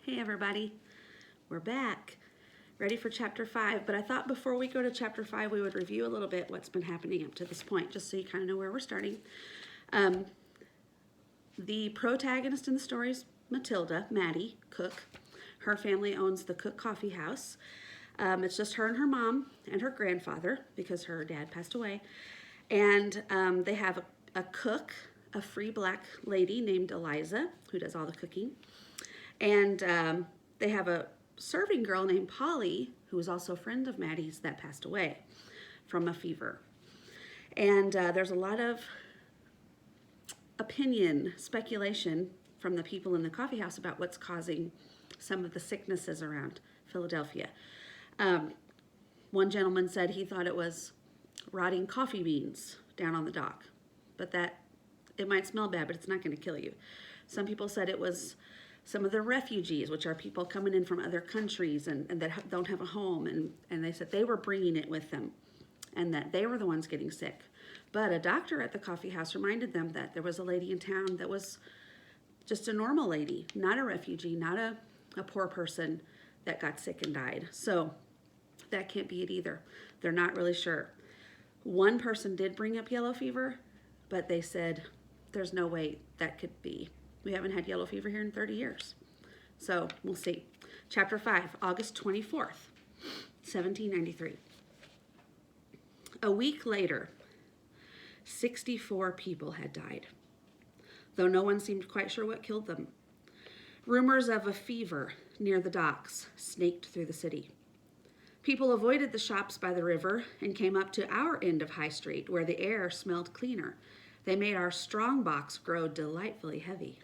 Hey everybody, we're back, ready for chapter 5, but I thought before we go to chapter 5 we would review a little bit what's been happening up to this point, just so you kind of know where we're starting. The protagonist in the story is Matilda, Maddie, cook. Her family owns the Cook Coffee House. It's just her and her mom and her grandfather, because her dad passed away, and they have a cook, a free black lady named Eliza, who does all the cooking. And they have a serving girl named Polly, who was also a friend of Maddie's that passed away from a fever. And there's a lot of opinion, speculation from the people in the coffee house about what's causing some of the sicknesses around Philadelphia. One gentleman said he thought it was rotting coffee beans down on the dock, but that it might smell bad, but it's not going to kill you. Some people said it was some of the refugees, which are people coming in from other countries and that don't have a home, and they said they were bringing it with them and that they were the ones getting sick. But a doctor at the coffee house reminded them that there was a lady in town that was just a normal lady, not a refugee, not a poor person that got sick and died. So that can't be it either. They're not really sure. One person did bring up yellow fever, but they said there's no way that could be. We haven't had yellow fever here in 30 years. So we'll see. Chapter 5, August 24th, 1793. A week later, 64 people had died, though no one seemed quite sure what killed them. Rumors of a fever near the docks snaked through the city. People avoided the shops by the river and came up to our end of High Street, where the air smelled cleaner. They made our strong box grow delightfully heavy.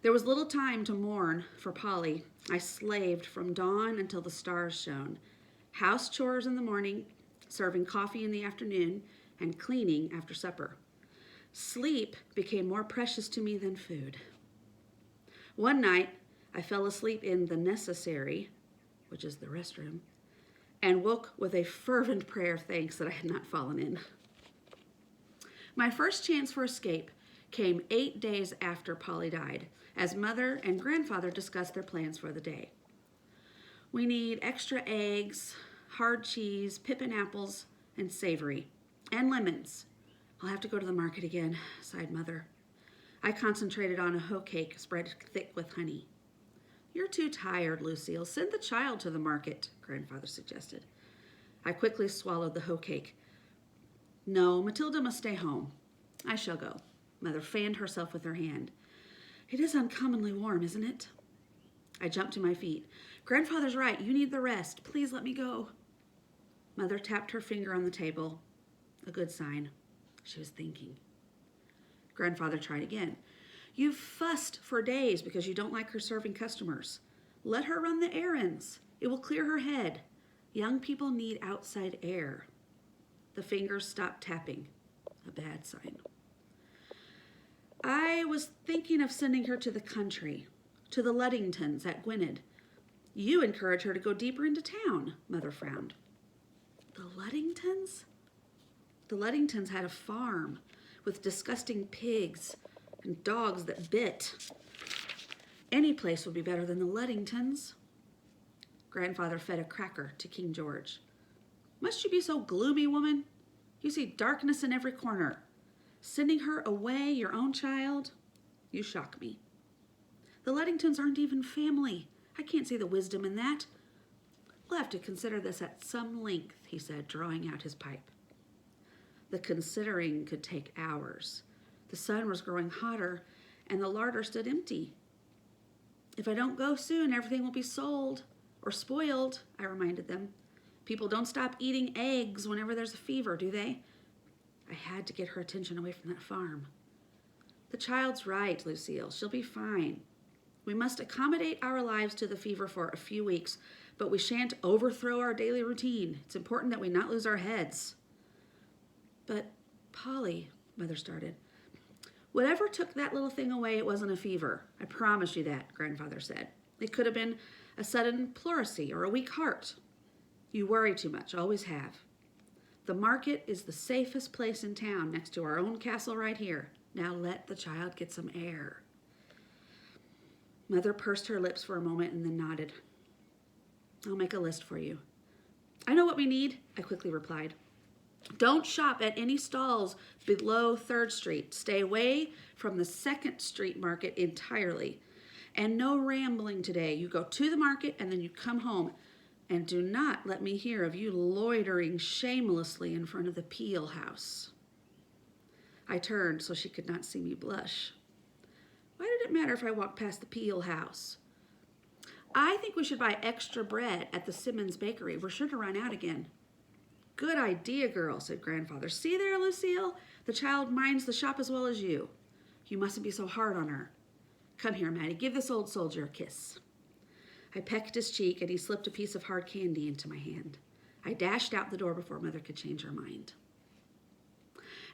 There was little time to mourn for Polly. I slaved from dawn until the stars shone. House chores in the morning, serving coffee in the afternoon, and cleaning after supper. Sleep became more precious to me than food. One night, I fell asleep in the necessary, which is the restroom, and woke with a fervent prayer of thanks that I had not fallen in. My first chance for escape came 8 days after Polly died, as Mother and Grandfather discussed their plans for the day. We need extra eggs, hard cheese, pippin apples, and savory, and lemons. I'll have to go to the market again, sighed Mother. I concentrated on a hoe cake spread thick with honey. You're too tired, Lucille. Send the child to the market, Grandfather suggested. I quickly swallowed the hoe cake. No, Matilda must stay home. I shall go. Mother fanned herself with her hand. It is uncommonly warm, isn't it? I jumped to my feet. Grandfather's right. You need the rest. Please let me go. Mother tapped her finger on the table. A good sign. She was thinking. Grandfather tried again. You've fussed for days because you don't like her serving customers. Let her run the errands. It will clear her head. Young people need outside air. The fingers stopped tapping. A bad sign. I was thinking of sending her to the country, to the Luddingtons at Gwynedd. You encourage her to go deeper into town, Mother frowned. The Luddingtons? The Luddingtons had a farm with disgusting pigs and dogs that bit. Any place would be better than the Luddingtons. Grandfather fed a cracker to King George. Must you be so gloomy, woman? You see darkness in every corner. Sending her away, your own child? You shock me. The Luddingtons aren't even family. I can't see the wisdom in that. We'll have to consider this at some length, he said, drawing out his pipe. The considering could take hours. The sun was growing hotter, and the larder stood empty. If I don't go soon, everything will be sold or spoiled, I reminded them. People don't stop eating eggs whenever there's a fever, do they? I had to get her attention away from that farm. The child's right, Lucille. She'll be fine. We must accommodate our lives to the fever for a few weeks, but we shan't overthrow our daily routine. It's important that we not lose our heads. But, Polly, Mother started. Whatever took that little thing away, it wasn't a fever. I promise you that, Grandfather said. It could have been a sudden pleurisy or a weak heart. You worry too much, always have. The market is the safest place in town, next to our own castle right here. Now let the child get some air. Mother pursed her lips for a moment and then nodded. I'll make a list for you. I know what we need, I quickly replied. Don't shop at any stalls below 3rd Street. Stay away from the 2nd Street market entirely. And no rambling today. You go to the market and then you come home. And do not let me hear of you loitering shamelessly in front of the Peel house. I turned so she could not see me blush. Why did it matter if I walked past the Peel house? I think we should buy extra bread at the Simmons Bakery. We're sure to run out again. Good idea, girl, said Grandfather. See there, Lucille? The child minds the shop as well as you. You mustn't be so hard on her. Come here, Maddie. Give this old soldier a kiss. I pecked his cheek, and he slipped a piece of hard candy into my hand. I dashed out the door before Mother could change her mind.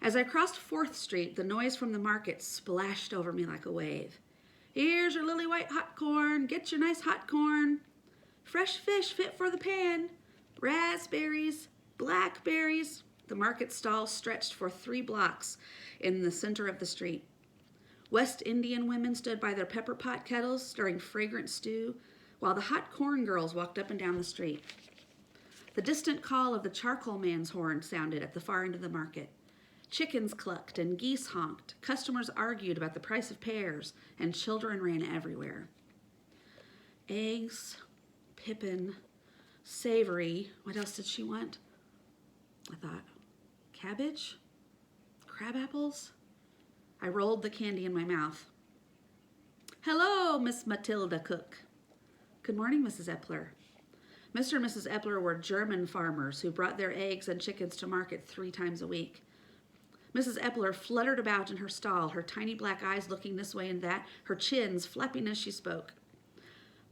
As I crossed 4th Street, the noise from the market splashed over me like a wave. Here's your lily white hot corn. Get your nice hot corn. Fresh fish fit for the pan. Raspberries, blackberries. The market stall stretched for 3 blocks in the center of the street. West Indian women stood by their pepper pot kettles, stirring fragrant stew, while the hot corn girls walked up and down the street. The distant call of the charcoal man's horn sounded at the far end of the market. Chickens clucked and geese honked. Customers argued about the price of pears, and children ran everywhere. Eggs, pippin, savory. What else did she want? I thought, cabbage? Crab apples? I rolled the candy in my mouth. Hello, Miss Matilda Cook. Good morning, Mrs. Epler. Mr. and Mrs. Epler were German farmers who brought their eggs and chickens to market 3 times a week. Mrs. Epler fluttered about in her stall, her tiny black eyes looking this way and that, her chins flapping as she spoke.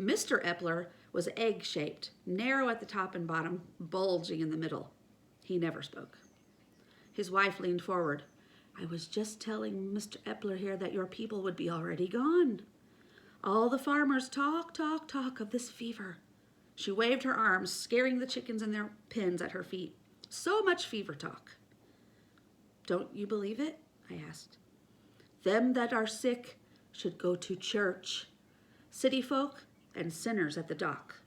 Mr. Epler was egg-shaped, narrow at the top and bottom, bulging in the middle. He never spoke. His wife leaned forward. I was just telling Mr. Epler here that your people would be already gone. All the farmers talk of this fever. She waved her arms, scaring the chickens in their pens at her feet. So much fever talk. Don't you believe it? I asked. Them that are sick should go to church. City folk and sinners at the dock.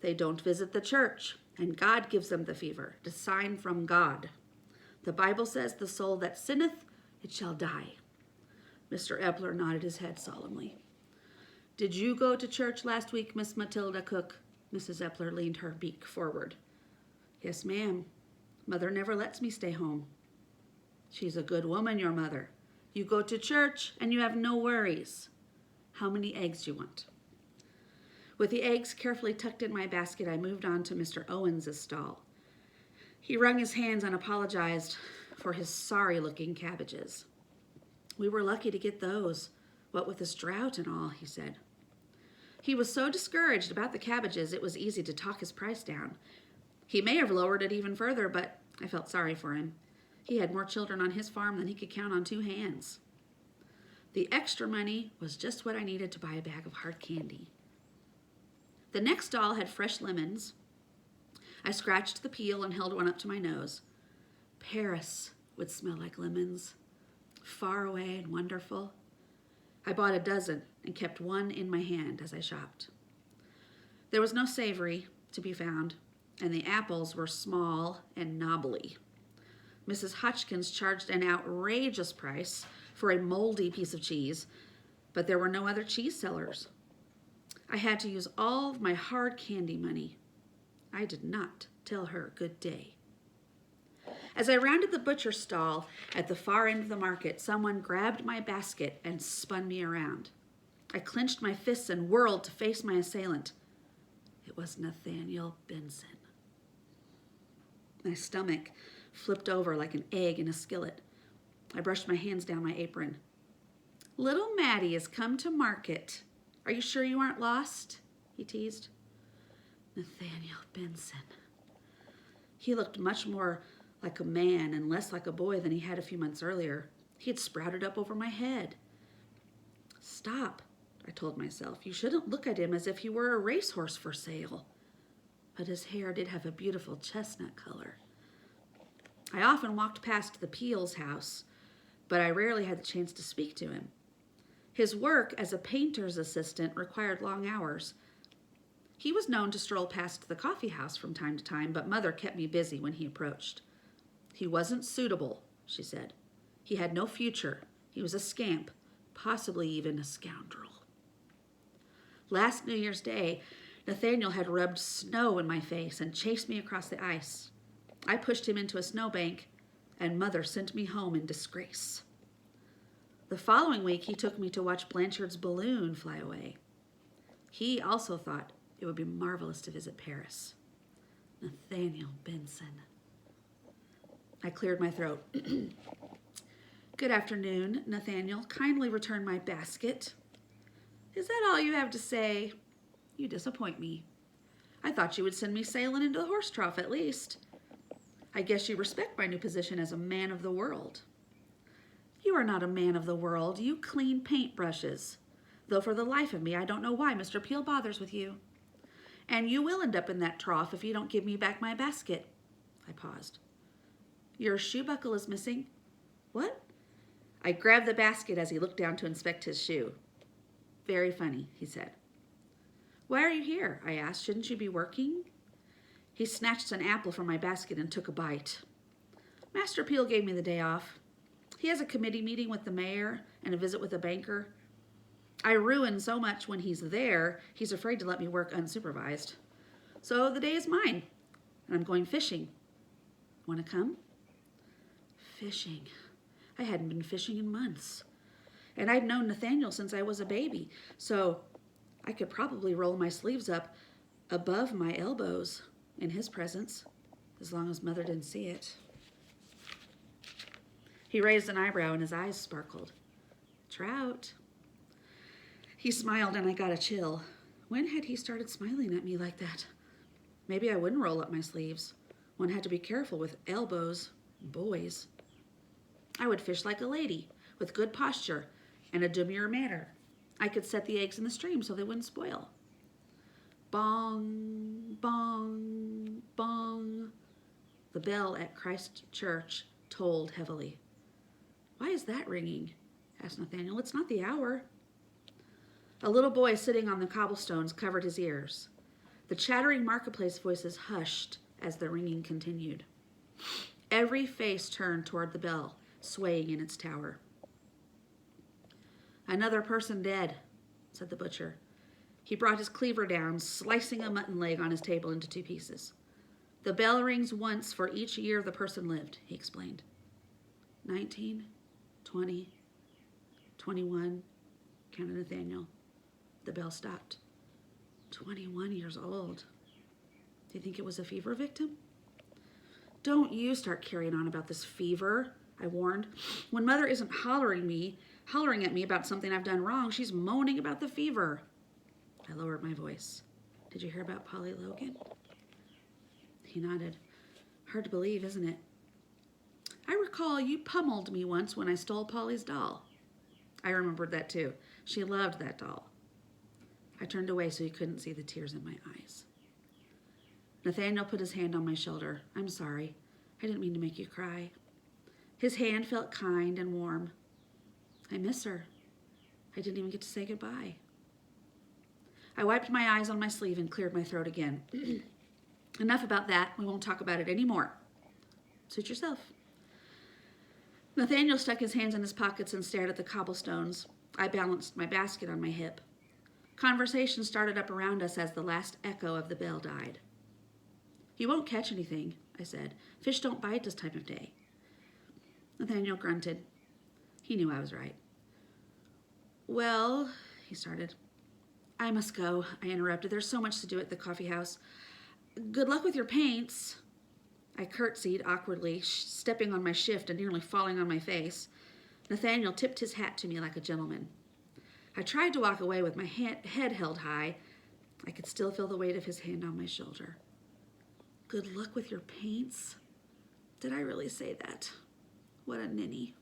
They don't visit the church, and God gives them the fever, a sign from God. The Bible says the soul that sinneth, it shall die. Mr. Epler nodded his head solemnly. Did you go to church last week, Miss Matilda Cook? Mrs. Epler leaned her beak forward. Yes, ma'am. Mother never lets me stay home. She's a good woman, your mother. You go to church and you have no worries. How many eggs do you want? With the eggs carefully tucked in my basket, I moved on to Mr. Owens' stall. He wrung his hands and apologized for his sorry-looking cabbages. We were lucky to get those, what with this drought and all, he said. He was so discouraged about the cabbages, it was easy to talk his price down. He may have lowered it even further, but I felt sorry for him. He had more children on his farm than he could count on 2 hands. The extra money was just what I needed to buy a bag of hard candy. The next stall had fresh lemons. I scratched the peel and held one up to my nose. Paris would smell like lemons, far away and wonderful. I bought a dozen and kept one in my hand as I shopped. There was no savory to be found, and the apples were small and knobbly. Mrs. Hotchkins charged an outrageous price for a moldy piece of cheese, but there were no other cheese sellers. I had to use all of my hard candy money. I did not tell her good day. As I rounded the butcher stall at the far end of the market, someone grabbed my basket and spun me around. I clenched my fists and whirled to face my assailant. It was Nathaniel Benson. My stomach flipped over like an egg in a skillet. I brushed my hands down my apron. Little Maddie has come to market. Are you sure you aren't lost? He teased. Nathaniel Benson. He looked much more like a man and less like a boy than he had a few months earlier. He had sprouted up over my head. Stop, I told myself. You shouldn't look at him as if he were a racehorse for sale. But his hair did have a beautiful chestnut color. I often walked past the Peels house, but I rarely had the chance to speak to him. His work as a painter's assistant required long hours. He was known to stroll past the coffee house from time to time, but Mother kept me busy when he approached. He wasn't suitable, she said. He had no future. He was a scamp, possibly even a scoundrel. Last New Year's Day, Nathaniel had rubbed snow in my face and chased me across the ice. I pushed him into a snowbank, and Mother sent me home in disgrace. The following week, he took me to watch Blanchard's balloon fly away. He also thought it would be marvelous to visit Paris. Nathaniel Benson. I cleared my throat. Good afternoon, Nathaniel. Kindly return my basket. Is that all you have to say? You disappoint me. I thought you would send me sailing into the horse trough at least. I guess you respect my new position as a man of the world. You are not a man of the world. You clean paintbrushes. Though for the life of me, I don't know why Mr. Peel bothers with you. And you will end up in that trough if you don't give me back my basket. I paused. Your shoe buckle is missing. What? I grabbed the basket as he looked down to inspect his shoe. Very funny, he said. Why are you here? I asked. Shouldn't you be working? He snatched an apple from my basket and took a bite. Master Peel gave me the day off. He has a committee meeting with the mayor and a visit with a banker. I ruin so much when he's there, he's afraid to let me work unsupervised. So the day is mine, and I'm going fishing. Want to come? Fishing. I hadn't been fishing in months. And I'd known Nathaniel since I was a baby, so I could probably roll my sleeves up above my elbows in his presence, as long as Mother didn't see it. He raised an eyebrow and his eyes sparkled. Trout. He smiled and I got a chill. When had he started smiling at me like that? Maybe I wouldn't roll up my sleeves. One had to be careful with elbows, boys. I would fish like a lady, with good posture and a demure manner. I could set the eggs in the stream so they wouldn't spoil. Bong, bong, bong. The bell at Christ Church tolled heavily. Why is that ringing? Asked Nathaniel. It's not the hour. A little boy sitting on the cobblestones covered his ears. The chattering marketplace voices hushed as the ringing continued. Every face turned toward the bell, swaying in its tower. Another person dead, said the butcher. He brought his cleaver down, slicing a mutton leg on his table into 2 pieces. The bell rings once for each year the person lived, he explained. 19, 20, 21, counted Nathaniel. The bell stopped. 21 years old. Do you think it was a fever victim? Don't you start carrying on about this fever, I warned. When Mother isn't hollering at me about something I've done wrong, she's moaning about the fever. I lowered my voice. Did you hear about Polly Logan? He nodded. Hard to believe, isn't it? I recall you pummeled me once when I stole Polly's doll. I remembered that too. She loved that doll. I turned away so he couldn't see the tears in my eyes. Nathaniel put his hand on my shoulder. I'm sorry. I didn't mean to make you cry. His hand felt kind and warm. I miss her. I didn't even get to say goodbye. I wiped my eyes on my sleeve and cleared my throat again. Enough about that. We won't talk about it anymore. Suit yourself. Nathaniel stuck his hands in his pockets and stared at the cobblestones. I balanced my basket on my hip. Conversation started up around us as the last echo of the bell died. You won't catch anything, I said. Fish don't bite this time of day. Nathaniel grunted. He knew I was right. Well, he started. I must go, I interrupted. There's so much to do at the coffee house. Good luck with your paints. I curtsied awkwardly, stepping on my shift and nearly falling on my face. Nathaniel tipped his hat to me like a gentleman. I tried to walk away with my head held high. I could still feel the weight of his hand on my shoulder. Good luck with your paints? Did I really say that? What a ninny.